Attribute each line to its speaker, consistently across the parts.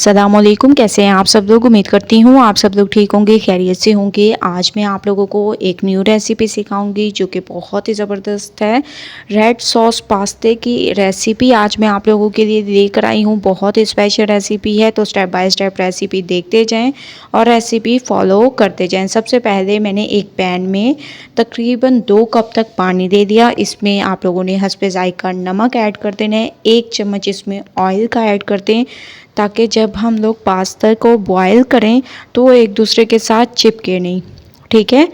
Speaker 1: सलामुअलैकुम, कैसे हैं आप सब लोग। उम्मीद करती हूँ आप सब लोग ठीक होंगे, खैरियत से होंगे। आज मैं आप लोगों को एक न्यू रेसिपी सिखाऊंगी जो कि बहुत ही ज़बरदस्त है। रेड सॉस पास्ते की रेसिपी आज मैं आप लोगों के लिए लेकर आई हूँ। बहुत ही स्पेशल रेसिपी है, तो स्टेप बाय स्टेप रेसिपी देखते जाएँ और रेसिपी फॉलो करते जाएँ। सबसे पहले मैंने एक पैन में तकरीबन 2 कप तक पानी दे दिया। इसमें आप लोगों ने हस्बे ज़ायका नमक ऐड कर देना है। 1 चम्मच इसमें ऑयल का ऐड कर दें, ताकि जब हम लोग पास्ता को बॉयल करें तो वो एक दूसरे के साथ चिपके नहीं। ठीक है,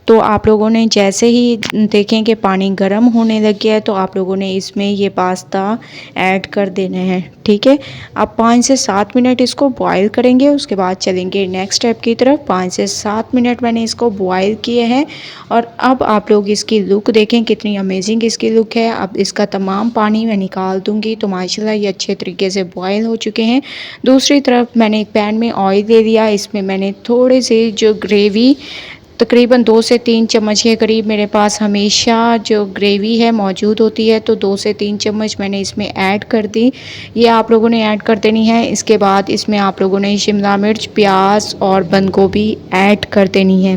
Speaker 1: तो आप लोगों ने जैसे ही देखें कि पानी गर्म होने लग गया है तो आप लोगों ने इसमें ये पास्ता ऐड कर देना है। ठीक है, अब 5 से 7 मिनट इसको बॉयल करेंगे, उसके बाद चलेंगे नेक्स्ट स्टेप की तरफ। 5 से 7 मिनट मैंने इसको बॉयल किए हैं और अब आप लोग इसकी लुक देखें, कितनी अमेजिंग इसकी लुक है। अब इसका तमाम पानी मैं निकाल दूंगी। तो माशाल्लाह ये अच्छे तरीके से बॉयल हो चुके हैं। दूसरी तरफ मैंने एक पैन में ऑयल ले लिया। इसमें मैंने थोड़े से जो ग्रेवी तकरीबन 2 से 3 चम्मच के करीब, मेरे पास हमेशा जो ग्रेवी है मौजूद होती है, तो 2 से 3 चम्मच मैंने इसमें ऐड कर दी। ये आप लोगों ने ऐड कर देनी है। इसके बाद इसमें आप लोगों ने शिमला मिर्च, प्याज और बंद गोभी ऐड कर देनी है।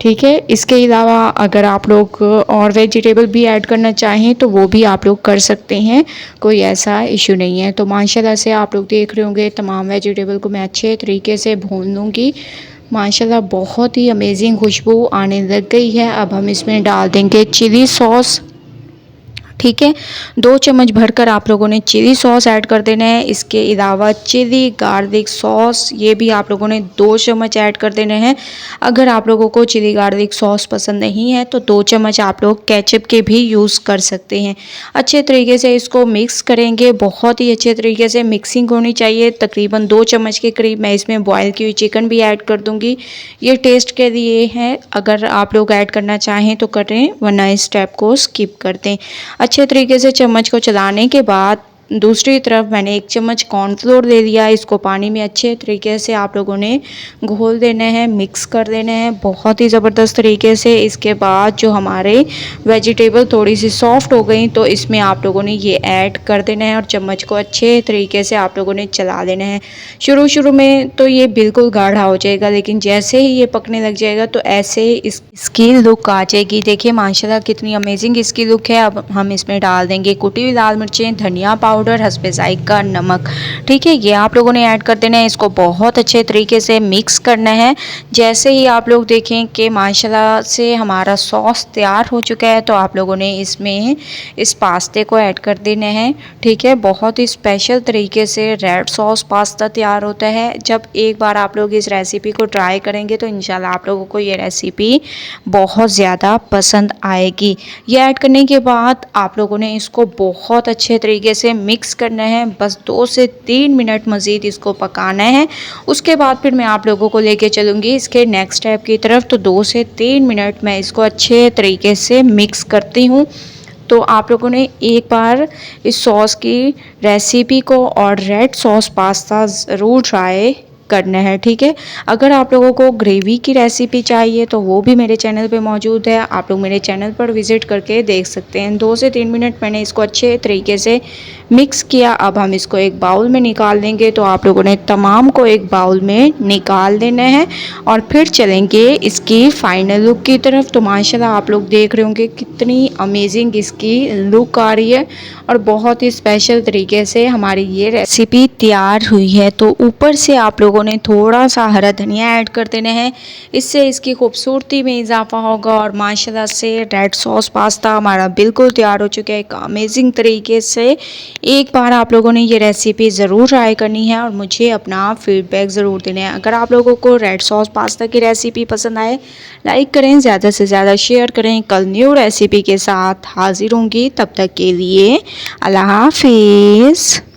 Speaker 1: ठीक है, इसके अलावा अगर आप लोग और वेजिटेबल भी ऐड करना चाहें तो वो भी आप लोग कर सकते हैं, कोई ऐसा इशू नहीं है। तो माशाल्लाह से आप लोग देख रहे होंगे तमाम वेजिटेबल को मैं अच्छे तरीके से भून लूँगी। माशाल्लाह बहुत ही अमेजिंग खुशबू आने लग गई है। अब हम इसमें डाल देंगे चिली सॉस। ठीक है, 2 चम्मच भरकर आप लोगों ने चिली सॉस ऐड कर देना है। इसके अलावा चिली गार्लिक सॉस, ये भी आप लोगों ने 2 चम्मच ऐड कर देने हैं। अगर आप लोगों को चिली गार्लिक सॉस पसंद नहीं है तो 2 चम्मच आप लोग केचप के भी यूज़ कर सकते हैं। अच्छे तरीके से इसको मिक्स करेंगे, बहुत ही अच्छे तरीके से मिक्सिंग होनी चाहिए। तकरीबन 2 चम्मच के करीब मैं इसमें बॉयल की हुई चिकन भी ऐड कर दूँगी। ये टेस्ट के लिए है, अगर आप लोग ऐड करना चाहें तो करें, वरना इस स्टेप को स्किप कर दें। अच्छे तरीके से चम्मच को चलाने के बाद दूसरी तरफ मैंने 1 चम्मच कॉर्नफ्लोर ले लिया। इसको पानी में अच्छे तरीके से आप लोगों ने घोल देना है, मिक्स कर देना है बहुत ही ज़बरदस्त तरीके से। इसके बाद जो हमारे वेजिटेबल थोड़ी सी सॉफ्ट हो गई तो इसमें आप लोगों ने ये ऐड कर देना है और चम्मच को अच्छे तरीके से आप लोगों ने चला देना है। शुरू में तो ये बिल्कुल गाढ़ा हो जाएगा, लेकिन जैसे ही ये पकने लग जाएगा तो ऐसे इसकी लुक आ जाएगी। देखिए माशाल्लाह कितनी अमेजिंग इसकी लुक है। अब हम इसमें डाल देंगे कुटी हुई लाल मिर्चें, धनिया पाउडर, हस्बे ज़ायका नमक। ठीक है, ये आप लोगों ने ऐड कर देना है। इसको बहुत अच्छे तरीके से मिक्स करना है। जैसे ही आप लोग देखें कि माशाल्लाह से हमारा सॉस तैयार हो चुका है तो आप लोगों ने इसमें इस पास्ते को ऐड कर देना है। ठीक है, बहुत ही स्पेशल तरीके से रेड सॉस पास्ता तैयार होता है। जब एक बार आप लोग इस रेसिपी को ट्राई करेंगे तो इंशाल्लाह आप लोगों को ये रेसिपी बहुत ज़्यादा पसंद आएगी। ये ऐड करने के बाद आप लोगों ने इसको बहुत अच्छे तरीके से मिक्स करना है। बस 2 से 3 मिनट मज़ीद इसको पकाना है। उसके बाद फिर मैं आप लोगों को लेके चलूँगी इसके नेक्स्ट स्टेप की तरफ। तो 2 से 3 मिनट मैं इसको अच्छे तरीके से मिक्स करती हूँ। तो आप लोगों ने एक बार इस सॉस की रेसिपी को और रेड सॉस पास्ता ज़रूर ट्राई करना है। ठीक है, अगर आप लोगों को ग्रेवी की रेसिपी चाहिए तो वो भी मेरे चैनल पे मौजूद है, आप लोग मेरे चैनल पर विज़िट करके देख सकते हैं। 2 से 3 मिनट मैंने इसको अच्छे तरीके से मिक्स किया। अब हम इसको एक बाउल में निकाल लेंगे। तो आप लोगों ने तमाम को एक बाउल में निकाल देना है और फिर चलेंगे इसकी फाइनल लुक की तरफ। तो माशाल्लाह आप लोग देख रहे होंगे कितनी अमेजिंग इसकी लुक आ रही है और बहुत ही स्पेशल तरीके से हमारी ये रेसिपी तैयार हुई है। तो ऊपर से आप लोगों ने थोड़ा सा हरा धनिया ऐड कर देना है, इससे इसकी खूबसूरती में इजाफा होगा। और माशाल्लाह से रेड सॉस पास्ता हमारा बिल्कुल तैयार हो चुका है एक अमेजिंग तरीके से। एक बार आप लोगों ने ये रेसिपी ज़रूर ट्राई करनी है और मुझे अपना फीडबैक ज़रूर देना है। अगर आप लोगों को रेड सॉस पास्ता की रेसिपी पसंद आए, लाइक करें, ज़्यादा से ज़्यादा शेयर करें। कल न्यू रेसिपी के साथ हाजिर होंगी, तब तक के लिए अल्लाह हाफिज़।